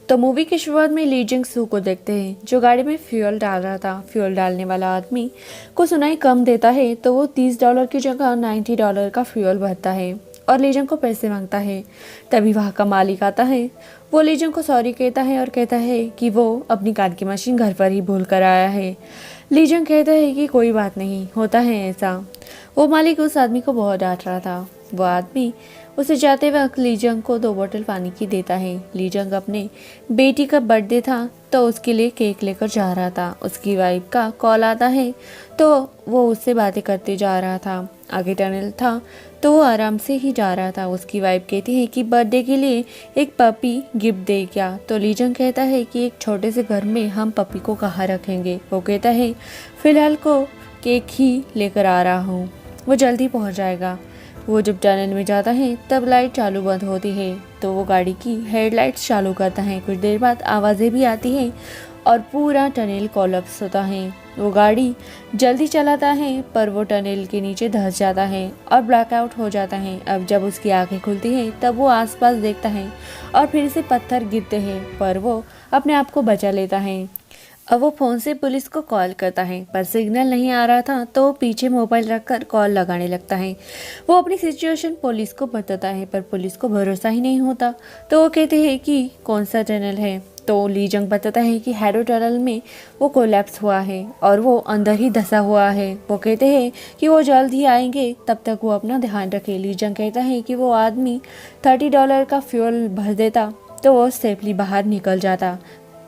तो मूवी की शुरुआत में ली जिंग सू को देखते हैं जो गाड़ी में फ्यूल डाल रहा था। फ्यूल डालने वाला आदमी को सुनाई कम देता है तो वो $30 की जगह $90 का फ्यूल भरता है और ली जिंग को पैसे मांगता है। तभी वहाँ का मालिक आता है। वो ली जिंग को सॉरी कहता है और कहता है कि वो अपनी कार की मशीन घर पर ही भूल कर आया है। ली जिंग कहता है कि कोई बात नहीं, होता है ऐसा। वो मालिक उस आदमी को बहुत डांट रहा था। वो आदमी उसे जाते वक्त ली जिंग को 2 बोतल पानी की देता है। ली जिंग अपने बेटी का बर्थडे था तो उसके लिए केक लेकर जा रहा था। उसकी वाइफ का कॉल आता है तो वो उससे बातें करते जा रहा था। आगे टनल था तो वो आराम से ही जा रहा था। उसकी वाइफ कहती है कि बर्थडे के लिए एक पपी गिफ्ट दे क्या। तो ली जिंग कहता है कि एक छोटे से घर में हम पपी को कहाँ रखेंगे। वो कहता है फिलहाल को केक ही लेकर आ रहा हूँ, वो जल्दी पहुँच जाएगा। वो जब टनल में जाता है तब लाइट चालू बंद होती है तो वो गाड़ी की हेडलाइट्स चालू करता है। कुछ देर बाद आवाज़ें भी आती हैं और पूरा टनल कोलैप्स होता है। वो गाड़ी जल्दी चलाता है पर वो टनल के नीचे धंस जाता है और ब्लैकआउट हो जाता है। अब जब उसकी आंखें खुलती हैं तब वो आसपास देखता है और फिर से पत्थर गिरते हैं पर वो अपने आप को बचा लेता है। अब वो फ़ोन से पुलिस को कॉल करता है पर सिग्नल नहीं आ रहा था तो वो पीछे मोबाइल रखकर कॉल लगाने लगता है। वो अपनी सिचुएशन पुलिस को बताता है पर पुलिस को भरोसा ही नहीं होता तो वो कहते हैं कि कौन सा टनल है। तो ली जिंग बताता है कि हैरो टनल में वो कोलैप्स हुआ है और वो अंदर ही धंसा हुआ है। वो कहते हैं कि वो जल्द ही आएंगे, तब तक वो अपना ध्यान रखे। ली जिंग कहता है कि वो आदमी $30 का फ्यूल भर देता तो वो सेफली बाहर निकल जाता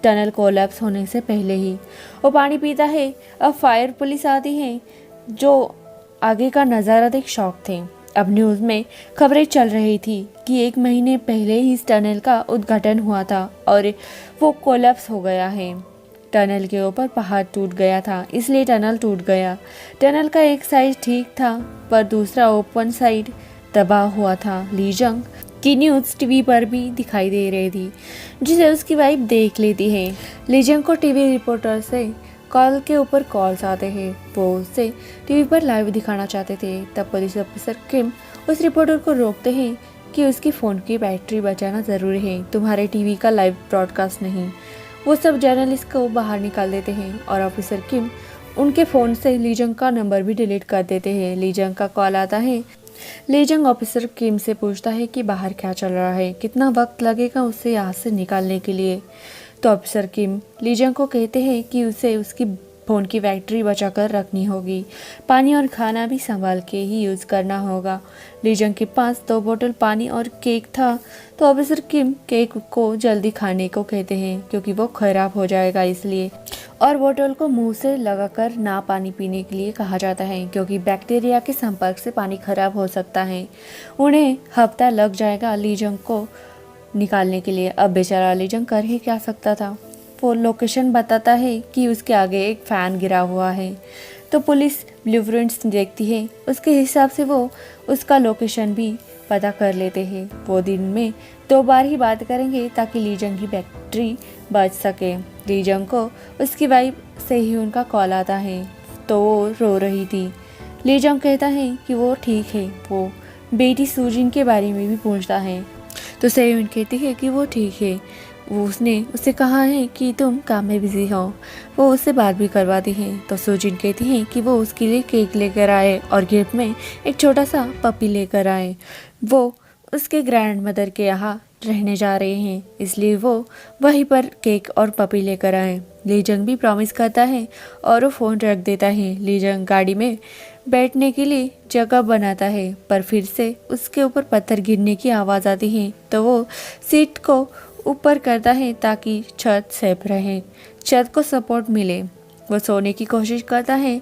टनल कोलैप्स होने से पहले ही। वो पानी पीता है। अब फायर पुलिस आती है जो आगे का नज़ारा देख शॉक थे। अब न्यूज़ में खबरें चल रही थी कि 1 महीने पहले ही इस टनल का उद्घाटन हुआ था और वो कोलैप्स हो गया है। टनल के ऊपर पहाड़ टूट गया था इसलिए टनल टूट गया। टनल का एक साइड ठीक था पर दूसरा ओपन साइड तबाह हुआ था। ली जिंग की न्यूज़ टीवी पर भी दिखाई दे रही थी जिसे उसकी वाइफ देख लेती है। ली जिंग को टीवी रिपोर्टर से कॉल के ऊपर कॉल्स आते हैं। वो उसे टीवी पर लाइव दिखाना चाहते थे। तब पुलिस ऑफिसर किम उस रिपोर्टर को रोकते हैं कि उसकी फ़ोन की बैटरी बचाना ज़रूरी है, तुम्हारे टीवी का लाइव ब्रॉडकास्ट नहीं। वो सब जर्नलिस्ट को बाहर निकाल देते हैं और ऑफिसर किम उनके फ़ोन से ली जिंग का नंबर भी डिलीट कर देते हैं। ली जिंग का कॉल आता है। ली जिंग ऑफिसर किम से पूछता है कि बाहर क्या चल रहा है, कितना वक्त लगेगा उसे यहाँ से निकालने के लिए। तो ऑफिसर किम ली जिंग को कहते हैं कि उसे उसकी फ़ोन की बैटरी बचाकर रखनी होगी, पानी और खाना भी संभाल के ही यूज़ करना होगा। ली जिंग के पास 2 बोतल पानी और केक था तो ऑफिसर किम केक को जल्दी खाने को कहते हैं क्योंकि वो ख़राब हो जाएगा इसलिए, और बोतल को मुंह से लगाकर ना पानी पीने के लिए कहा जाता है क्योंकि बैक्टीरिया के संपर्क से पानी खराब हो सकता है। उन्हें हफ्ता लग जाएगा ली जिंग को निकालने के लिए। अब बेचारा ली जिंग कर ही क्या सकता था। वो लोकेशन बताता है कि उसके आगे एक फ़ैन गिरा हुआ है तो पुलिस ब्लूप्रिंट्स देखती है, उसके हिसाब से वो उसका लोकेशन भी पता कर लेते हैं। वो दिन में 2 बार ही बात करेंगे ताकि ली जिंग की बैटरी बच सके। ली जिंग को उसकी वाइफ से ही उनका कॉल आता है तो वो रो रही थी। ली जिंग कहता है कि वो ठीक है। वो बेटी सूजिन के बारे में भी पूछता है तो सेयुन कहती है कि वो ठीक है। वो उसने उससे कहा है कि तुम काम में बिजी हो। वो उससे बात भी करवाती है तो सूजिन कहती है कि वो उसके लिए केक लेकर आए और गिफ्ट में एक छोटा सा पपी लेकर आए। वो उसके ग्रैंड मदर के यहाँ रहने जा रहे हैं इसलिए वो वहीं पर केक और पपी लेकर आए। ली जिंग भी प्रॉमिस करता है और वो फ़ोन रख देता है। ली जिंग गाड़ी में बैठने के लिए जगह बनाता है पर फिर से उसके ऊपर पत्थर गिरने की आवाज़ आती है तो वो सीट को ऊपर करता है ताकि छत सेफ रहे, छत को सपोर्ट मिले। वो सोने की कोशिश करता है।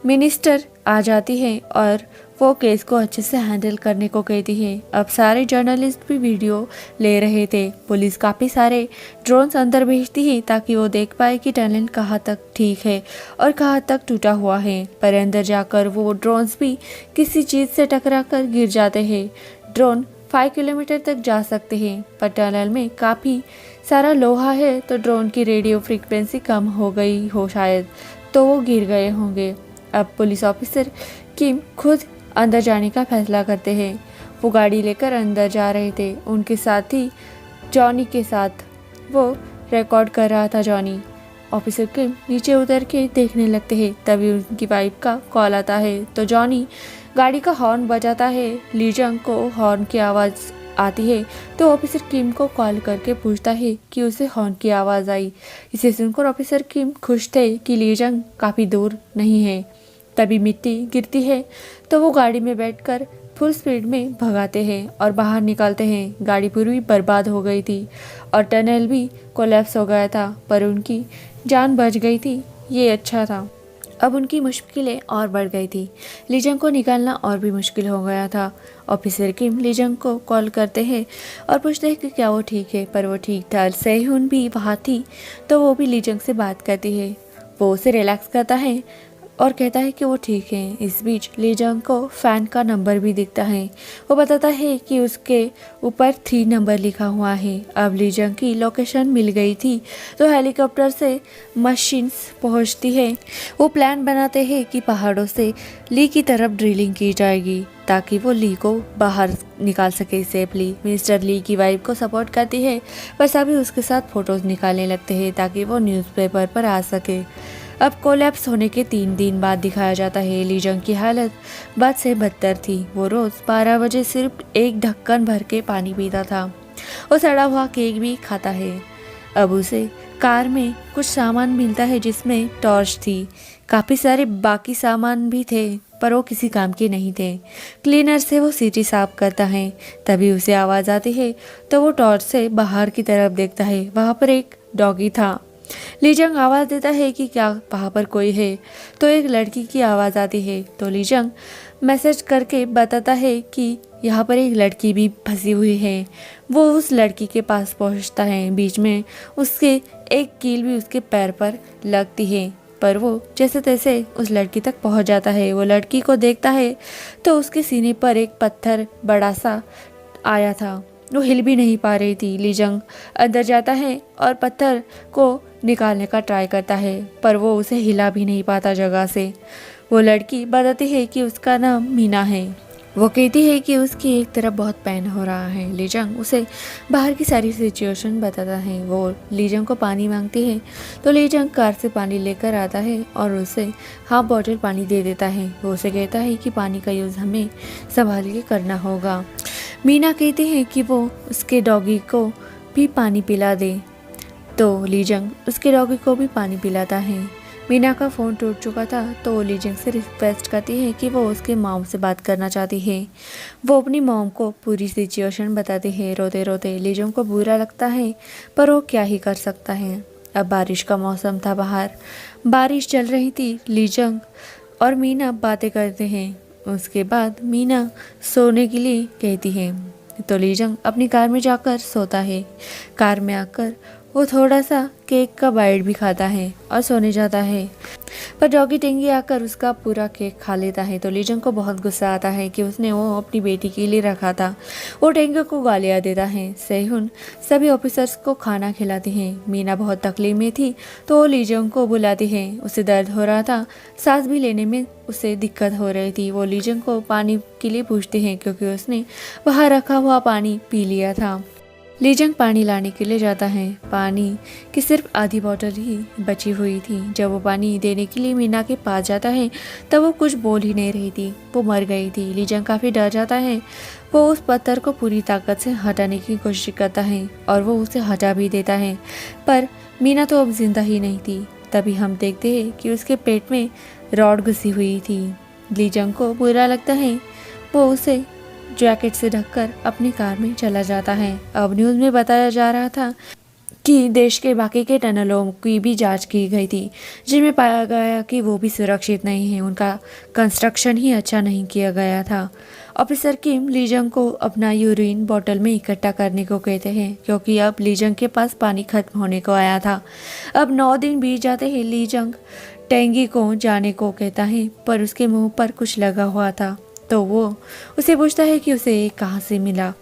मिनिस्टर आ जाती है और वो केस को अच्छे से हैंडल करने को कहती है। अब सारे जर्नलिस्ट भी वीडियो ले रहे थे। पुलिस काफ़ी सारे ड्रोन्स अंदर भेजती है ताकि वो देख पाए कि टनल कहाँ तक ठीक है और कहाँ तक टूटा हुआ है। पर अंदर जाकर वो ड्रोन्स भी किसी चीज़ से टकरा कर गिर जाते हैं। ड्रोन 5 किलोमीटर तक जा सकते हैं पर टनल में काफ़ी सारा लोहा है तो ड्रोन की रेडियो फ्रीक्वेंसी कम हो गई हो शायद, तो वो गिर गए होंगे। अब पुलिस ऑफिसर किम खुद अंदर जाने का फैसला करते हैं। वो गाड़ी लेकर अंदर जा रहे थे। उनके साथ ही जॉनी के साथ वो रिकॉर्ड कर रहा था जॉनी। ऑफिसर किम नीचे उतर के देखने लगते हैं। तभी उनकी वाइफ का कॉल आता है तो जॉनी गाड़ी का हॉर्न बजाता है। लीजंग को हॉर्न की आवाज़ आती है तो ऑफिसर किम को कॉल करके पूछता है कि उसे हॉर्न की आवाज़ आई। इसे सुनकर ऑफिसर किम खुश थे कि लीजंग काफ़ी दूर नहीं है। तभी मिट्टी गिरती है तो वो गाड़ी में बैठकर फुल स्पीड में भगाते हैं और बाहर निकालते हैं। गाड़ी पूरी बर्बाद हो गई थी और टनल भी कोलैप्स हो गया था, पर उनकी जान बच गई थी, ये अच्छा था। अब उनकी मुश्किलें और बढ़ गई थी। लीजंग को निकालना और भी मुश्किल हो गया था। ऑफिसर किम लीजंग को कॉल करते हैं और पूछते हैं कि क्या वो ठीक है, पर वो ठीक था। सेहुन भी वहाँ थी तो वो भी लीजंग से बात करती है। वो उसे रिलैक्स करता है और कहता है कि वो ठीक है। इस बीच लीजंग को फैन का नंबर भी दिखता है। वो बताता है कि उसके ऊपर 3 नंबर लिखा हुआ है। अब लीजंग की लोकेशन मिल गई थी तो हेलीकॉप्टर से मशीन्स पहुंचती है। वो प्लान बनाते हैं कि पहाड़ों से ली की तरफ ड्रिलिंग की जाएगी ताकि वो ली को बाहर निकाल सके सेफली। मिस्टर ली की वाइफ को सपोर्ट करती है, पर सभी उसके साथ फोटोज निकालने लगते हैं ताकि वो न्यूज़पेपर पर आ सके। अब कोलैप्स होने के 3 दिन बाद दिखाया जाता है। लीजंग की हालत बद से बदतर थी। वो रोज़ 12 बजे सिर्फ एक ढक्कन भर के पानी पीता था। वो सड़ा हुआ केक भी खाता है। अब उसे कार में कुछ सामान मिलता है जिसमें टॉर्च थी। काफ़ी सारे बाकी सामान भी थे पर वो किसी काम के नहीं थे। क्लीनर से वो सीटी साफ करता है। तभी उसे आवाज़ आती है तो वो टॉर्च से बाहर की तरफ देखता है। वहाँ पर एक डॉगी था। लीजंग आवाज़ देता है कि क्या वहाँ पर कोई है, तो एक लड़की की आवाज़ आती है। तो लीजंग मैसेज करके बताता है कि यहाँ पर एक लड़की भी फंसी हुई है। वो उस लड़की के पास पहुँचता है। बीच में उसके एक कील भी उसके पैर पर लगती है, पर वो जैसे तैसे उस लड़की तक पहुँच जाता है। वो लड़की को देखता है तो उसके सीने पर एक पत्थर बड़ा सा आया था। वो हिल भी नहीं पा रही थी। लीजंग अंदर जाता है और पत्थर को निकालने का ट्राई करता है, पर वो उसे हिला भी नहीं पाता जगह से। वो लड़की बताती है कि उसका नाम मीना है। वो कहती है कि उसकी एक तरफ बहुत पेन हो रहा है। लीजंग उसे बाहर की सारी सिचुएशन बताता है। वो लीजंग को पानी मांगती है तो लीजंग कार से पानी लेकर आता है और उसे हाफ बॉटल पानी दे देता है। वो उसे कहता है कि पानी का यूज़ हमें संभाल के करना होगा। मीना कहती है कि वो उसके डॉगी को भी पानी पिला दे, तो लीजंग उसके डॉगी को भी पानी पिलाता है। मीना का फ़ोन टूट चुका था तो वो लीजंग से रिक्वेस्ट करती है कि वो उसके मॉम से बात करना चाहती है। वो अपनी मॉम को पूरी सिचुएशन बताती है। रोते रोते लीजंग को बुरा लगता है, पर वो क्या ही कर सकता है। अब बारिश का मौसम था। बाहर बारिश चल रही थी। लीजंग और मीना बातें करते हैं। उसके बाद मीना सोने के लिए कहती है तो लीजंग अपनी कार में जाकर सोता है। कार में आकर वो थोड़ा सा केक का बाइट भी खाता है और सोने जाता है, पर डॉगी टेंगी आकर उसका पूरा केक खा लेता है। तो लीजंग को बहुत गुस्सा आता है कि उसने वो अपनी बेटी के लिए रखा था। वो टेंगी को गालियाँ देता है। सेहुन सभी ऑफिसर्स को खाना खिलाती है। मीना बहुत तकलीफ में थी तो वो लीजंग को बुलाती है। उसे दर्द हो रहा था, सांस भी लेने में उसे दिक्कत हो रही थी। वो लीजंग को पानी के लिए पूछती है क्योंकि उसने वहाँ रखा हुआ पानी पी लिया था। लीजंग पानी लाने के लिए जाता है। पानी की सिर्फ आधी बोतल ही बची हुई थी। जब वो पानी देने के लिए मीना के पास जाता है तब वो कुछ बोल ही नहीं रही थी। वो मर गई थी। लीजंग काफ़ी डर जाता है। वो उस पत्थर को पूरी ताकत से हटाने की कोशिश करता है और वो उसे हटा भी देता है, पर मीना तो अब जिंदा ही नहीं थी। तभी हम देखते हैं कि उसके पेट में रॉड घुसी हुई थी। लीजंग को बुरा लगता है। वो उसे जैकेट से ढककर अपनी कार में चला जाता है। अब न्यूज़ में बताया जा रहा था कि देश के बाकी के टनलों की भी जांच की गई थी, जिनमें पाया गया कि वो भी सुरक्षित नहीं है। उनका कंस्ट्रक्शन ही अच्छा नहीं किया गया था। ऑफिसर किम लीजंग को अपना यूरिन बोतल में इकट्ठा करने को कहते हैं क्योंकि अब लीजंग के पास पानी खत्म होने को आया था। अब 9 दिन बीत जाते हैं। लीजंग टेंगी को जाने को कहता है, पर उसके मुंह पर कुछ लगा हुआ था तो वो उसे पूछता है कि उसे कहाँ से मिला।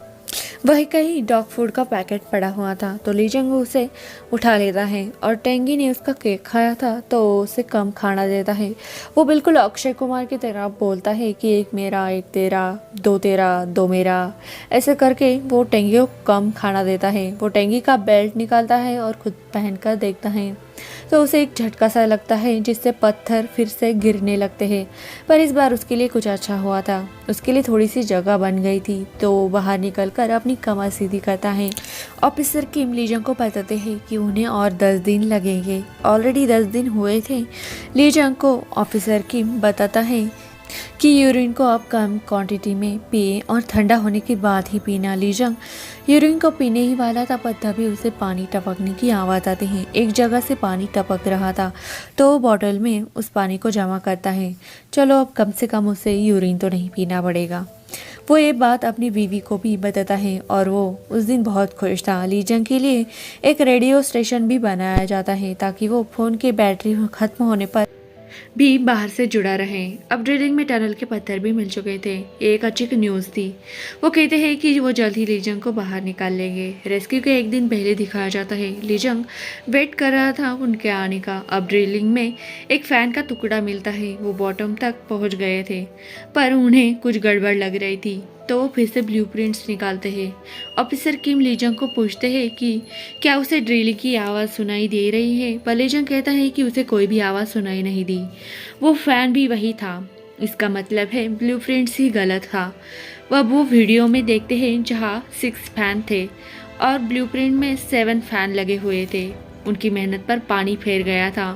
वही कहीं डॉग फूड का पैकेट पड़ा हुआ था तो लीजंग उसे उठा लेता है और टेंगी ने उसका केक खाया था तो उसे कम खाना देता है। वो बिल्कुल अक्षय कुमार की तरह बोलता है कि एक मेरा एक तेरा दो मेरा, ऐसे करके वो टेंगी को कम खाना देता है। वो टेंगी का बेल्ट निकालता है और खुद पहनकर देखता है तो उसे एक झटका सा लगता है जिससे पत्थर फिर से गिरने लगते हैं। पर इस बार उसके लिए कुछ अच्छा हुआ था, उसके लिए थोड़ी सी जगह बन गई थी तो वो बाहर निकलकर अपनी कमर सीधी करता है। ऑफिसर किम लीजंग को बताते हैं कि उन्हें और 10 दिन लगेंगे। ऑलरेडी 10 दिन हुए थे। लीजंग को ऑफिसर किम बताता है कि यूरिन को आप कम क्वांटिटी में पिए और ठंडा होने के बाद ही पीना। लीजंग यूरिन को पीने ही वाला था पर तभी उसे पानी टपकने की आवाज़ आती है। एक जगह से पानी टपक रहा था तो वो बॉटल में उस पानी को जमा करता है। चलो अब कम से कम उसे यूरिन तो नहीं पीना पड़ेगा। वो ये बात अपनी बीवी को भी बताता है और वो उस दिन बहुत खुश था। लीजंग के लिए एक रेडियो स्टेशन भी बनाया जाता है ताकि वो फ़ोन की बैटरी खत्म होने पर भी बाहर से जुड़ा रहे। अब ड्रिलिंग में टनल के पत्थर भी मिल चुके थे। ये एक अच्छी न्यूज़ थी। वो कहते हैं कि वो जल्द ही लीजंग को बाहर निकाल लेंगे। रेस्क्यू के एक दिन पहले दिखाया जाता है लीजंग वेट कर रहा था उनके आने का। अब ड्रिलिंग में एक फैन का टुकड़ा मिलता है। वो बॉटम तक पहुंच गए थे पर उन्हें कुछ गड़बड़ लग रही थी तो वो फिर से ब्लूप्रिंट्स निकालते हैं। ऑफिसर किम लीजंग को पूछते हैं कि क्या उसे ड्रिलिंग की आवाज़ सुनाई दे रही है पर लीजंग कहता है कि उसे कोई भी आवाज़ सुनाई नहीं दी। वो फैन भी वही था। इसका मतलब है ब्लूप्रिंट्स ही गलत था। वो वीडियो में देखते हैं जहाँ 6 फैन थे और ब्लूप्रिंट में 7 फैन लगे हुए थे। उनकी मेहनत पर पानी फेर गया था।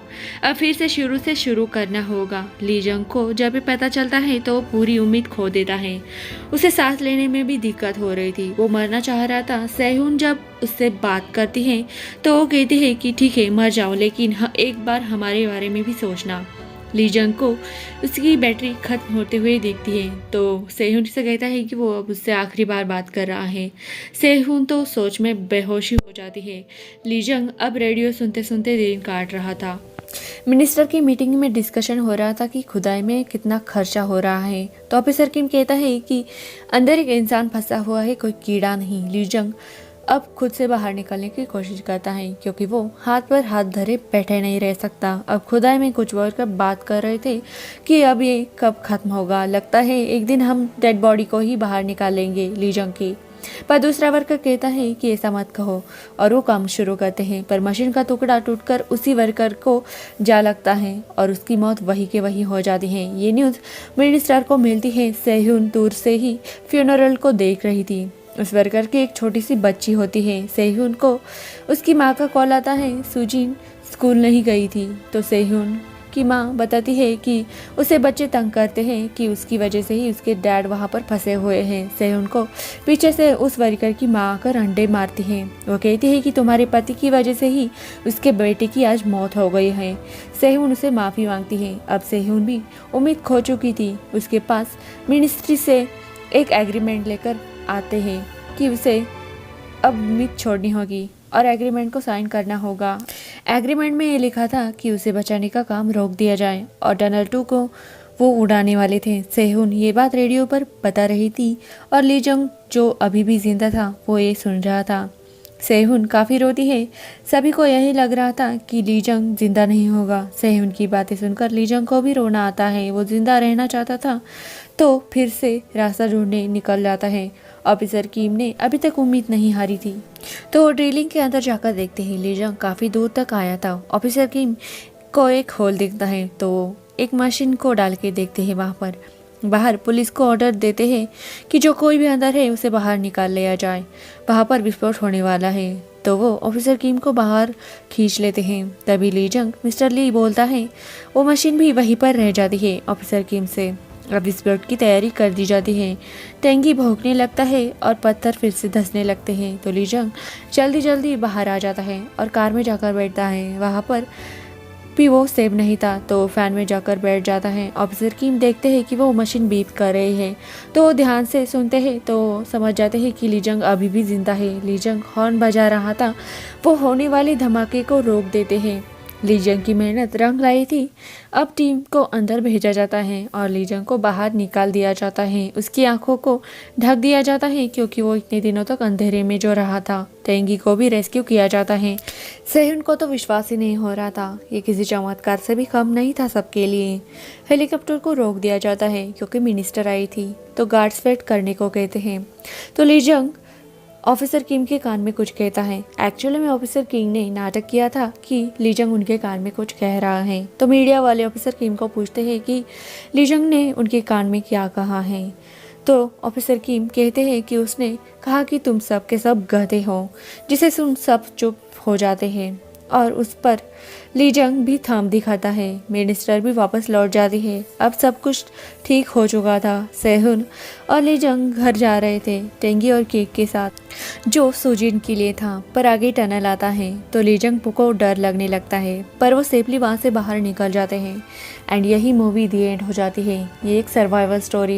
अब फिर से शुरू करना होगा। लीजंग को जब ये पता चलता है तो वो पूरी उम्मीद खो देता है। उसे सांस लेने में भी दिक्कत हो रही थी। वो मरना चाह रहा था। सेहुन जब उससे बात करती है तो वो कहती है कि ठीक है मर जाओ लेकिन एक बार हमारे बारे में भी सोचना। लीजंग को उसकी बैटरी खत्म होते हुए देखती है तो सेहुन से कहता है कि वो अब उससे आखिरी बार बात कर रहा है। सेहुन तो सोच में बेहोशी हो जाती है। लीजंग अब रेडियो सुनते सुनते दिन काट रहा था। मिनिस्टर की मीटिंग में डिस्कशन हो रहा था कि खुदाई में कितना खर्चा हो रहा है तो ऑफिसर किम कहता है कि अंदर एक इंसान फंसा हुआ है, कोई कीड़ा नहीं। लीजंग अब खुद से बाहर निकलने की कोशिश करता है क्योंकि वो हाथ पर हाथ धरे बैठे नहीं रह सकता। अब खुदाई में कुछ वर्कर बात कर रहे थे कि अब ये कब खत्म होगा। लगता है एक दिन हम डेड बॉडी को ही बाहर निकालेंगे लीजंग की। पर दूसरा वर्कर कहता है कि ऐसा मत कहो और वो काम शुरू करते हैं पर मशीन का टुकड़ा टूटकर उसी वर्कर को जा लगता है और उसकी मौत वही के वही हो जाती है। ये न्यूज़ मिनिस्टर को मिलती है। सेहुन दूर से ही फ्यूनरल को देख रही थी। उस वर्कर की एक छोटी सी बच्ची होती है। सेहुन को उसकी माँ का कॉल आता है। सुजिन स्कूल नहीं गई थी तो सेहुन की माँ बताती है कि उसे बच्चे तंग करते हैं कि उसकी वजह से ही उसके डैड वहाँ पर फंसे हुए हैं। सेहुन को पीछे से उस वर्कर की माँ आकर अंडे मारती है। वो कहती है कि तुम्हारे पति की वजह से ही उसके बेटे की आज मौत हो गई है। सेहुन उसे माफ़ी मांगती है। अब सेहुन भी उम्मीद खो चुकी थी। उसके पास मिनिस्ट्री से एक एग्रीमेंट लेकर आते हैं कि उसे अब उम्मीद छोड़नी होगी और एग्रीमेंट को साइन करना होगा। एग्रीमेंट में ये लिखा था कि उसे बचाने का काम रोक दिया जाए और टनल 2 को वो उड़ाने वाले थे। सेहुन ये बात रेडियो पर बता रही थी और लीजंग जो अभी भी जिंदा था वो ये सुन रहा था। सेहुन काफ़ी रोती है। सभी को यही लग रहा था कि लीजंग जिंदा नहीं होगा। सेहुन की बातें सुनकर लीजंग को भी रोना आता है। वो जिंदा रहना चाहता था तो फिर से रास्ता ढूंढने निकल जाता है। ऑफिसर किम ने अभी तक उम्मीद नहीं हारी थी तो वो ड्रिलिंग के अंदर जाकर देखते हैं लीजंग काफ़ी दूर तक आया था। ऑफिसर किम को एक होल दिखता है तो वो एक मशीन को डाल के देखते हैं। वहाँ पर बाहर पुलिस को ऑर्डर देते हैं कि जो कोई भी अंदर है उसे बाहर निकाल लिया जाए, वहाँ पर विस्फोट होने वाला है। तो वो ऑफिसर किम को बाहर खींच लेते हैं। तभी लीजंग मिस्टर ली बोलता है। वो मशीन भी वहीं पर रह जाती है ऑफिसर किम से। अब विस्फोट की तैयारी कर दी जाती है। टेंगी भौंकने लगता है और पत्थर फिर से धंसने लगते हैं तो लीजंग जल्दी जल्दी बाहर आ जाता है और कार में जाकर बैठता है। वहाँ पर भी वो सेफ नहीं था तो फैन में जाकर बैठ जाता है। ऑफिसर किम देखते हैं कि वो मशीन बीप कर रही है तो ध्यान से सुनते हैं तो समझ जाते हैं कि लीजंग अभी भी जिंदा है। लीजंग हॉर्न बजा रहा था। वो होने वाले धमाके को रोक देते हैं। लीजंग की मेहनत रंग लाई थी। अब टीम को अंदर भेजा जाता है और लीजंग को बाहर निकाल दिया जाता है। उसकी आंखों को ढक दिया जाता है क्योंकि वो इतने दिनों तक अंधेरे में जो रहा था। टेंगी को भी रेस्क्यू किया जाता है। सेहुन को तो विश्वास ही नहीं हो रहा था, ये किसी चमत्कार से भी कम नहीं था सबके लिए। हेलीकॉप्टर को रोक दिया जाता है क्योंकि मिनिस्टर आई थी, तो गार्ड्स वेट करने को कहते हैं। तो लीजंग ऑफिसर किम के कान में कुछ कहता है। एक्चुअली में ऑफिसर किंग ने नाटक किया था कि लीजंग उनके कान में कुछ कह रहा है। तो मीडिया वाले ऑफिसर किम को पूछते हैं कि लीजंग ने उनके कान में क्या कहा है। तो ऑफिसर किम कहते हैं कि उसने कहा कि तुम सब के सब गधे हो, जिसे सुन सब चुप हो जाते हैं और उस पर लीजंग भी थंब दिखाता है। मिनिस्टर भी वापस लौट जाती है। अब सब कुछ ठीक हो चुका था। सेहुन और लीजंग घर जा रहे थे टेंगी और केक के साथ, जो सुजिन के लिए था। पर आगे टनल आता है तो लीजंग को डर लगने लगता है, पर वो सेफली वहाँ से बाहर निकल जाते हैं। एंड यही मूवी दी एंड हो जाती है। ये एक सर्वाइवल स्टोरी